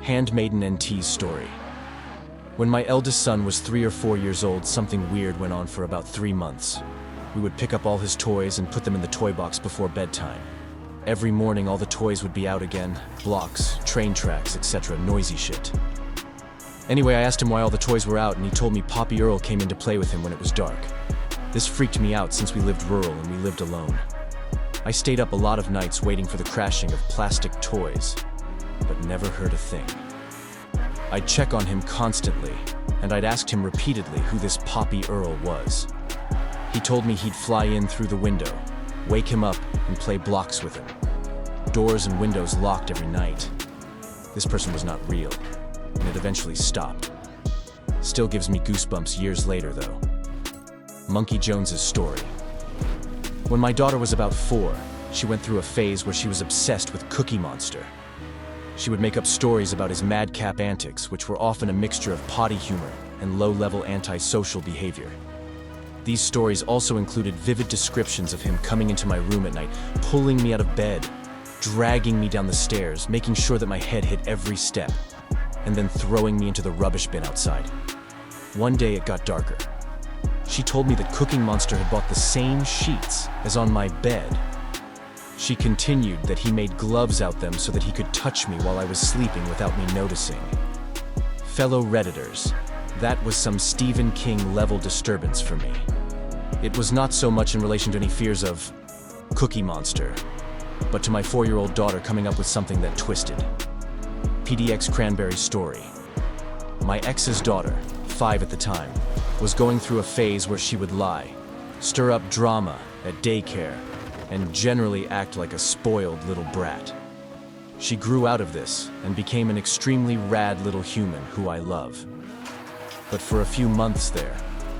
Handmaiden NT's story. When my eldest son was 3 or 4 years old, something weird went on for about 3 months. We would pick up all his toys and put them in the toy box before bedtime. Every morning all the toys would be out again, blocks, train tracks, etc., noisy shit. Anyway, I asked him why all the toys were out and he told me Poppy Earl came in to play with him when it was dark. This freaked me out since we lived rural and we lived alone. I stayed up a lot of nights waiting for the crashing of plastic toys, but never heard a thing. I'd check on him constantly, and I'd asked him repeatedly who this Poppy Earl was. He told me he'd fly in through the window, wake him up, and play blocks with him. Doors and windows locked every night. This person was not real, and it eventually stopped. Still gives me goosebumps years later, though. Monkey Jones's story. When my daughter was about 4, she went through a phase where she was obsessed with Cookie Monster. She would make up stories about his madcap antics, which were often a mixture of potty humor and low-level antisocial behavior. These stories also included vivid descriptions of him coming into my room at night, pulling me out of bed, dragging me down the stairs, making sure that my head hit every step, and then throwing me into the rubbish bin outside. One day it got darker. She told me that Cooking Monster had bought the same sheets as on my bed. She continued that he made gloves out them so that he could touch me while I was sleeping without me noticing. Fellow Redditors, that was some Stephen King-level disturbance for me. It was not so much in relation to any fears of Cookie Monster, but to my 4-year-old daughter coming up with something that twisted. PDX Cranberry's story. My ex's daughter, 5 at the time, was going through a phase where she would lie, stir up drama at daycare, and generally act like a spoiled little brat. She grew out of this and became an extremely rad little human who I love. But for a few months there,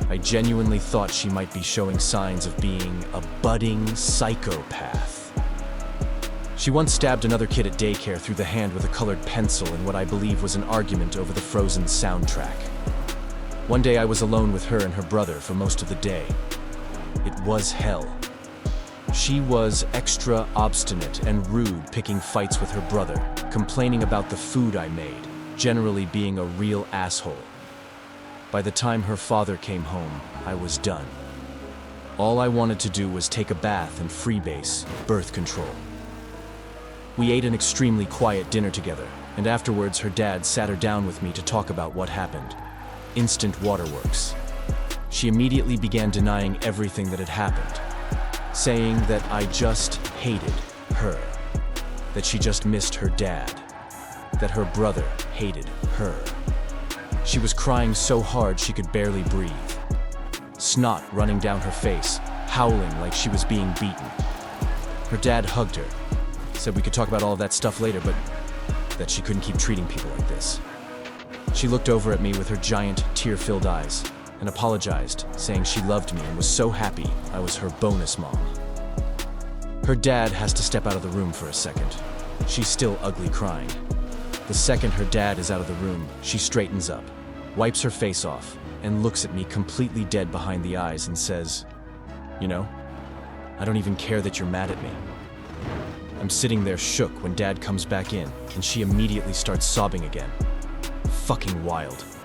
I genuinely thought she might be showing signs of being a budding psychopath. She once stabbed another kid at daycare through the hand with a colored pencil in what I believe was an argument over the Frozen soundtrack. One day I was alone with her and her brother for most of the day. It was hell. She was extra obstinate and rude, picking fights with her brother, complaining about the food I made, generally being a real asshole. By the time her father came home, I was done. All I wanted to do was take a bath and freebase birth control. We ate an extremely quiet dinner together, and afterwards her dad sat her down with me to talk about what happened. Instant waterworks. She immediately began denying everything that had happened, saying that I just hated her, that she just missed her dad, that her brother hated her. She was crying so hard she could barely breathe. Snot running down her face, howling like she was being beaten. Her dad hugged her, said we could talk about all of that stuff later, but that she couldn't keep treating people like this. She looked over at me with her giant, tear-filled eyes and apologized, saying she loved me and was so happy I was her bonus mom. Her dad has to step out of the room for a second. She's still ugly crying. The second her dad is out of the room, she straightens up, wipes her face off, and looks at me completely dead behind the eyes and says, "You know, I don't even care that you're mad at me." I'm sitting there shook when Dad comes back in, and she immediately starts sobbing again. Fucking wild.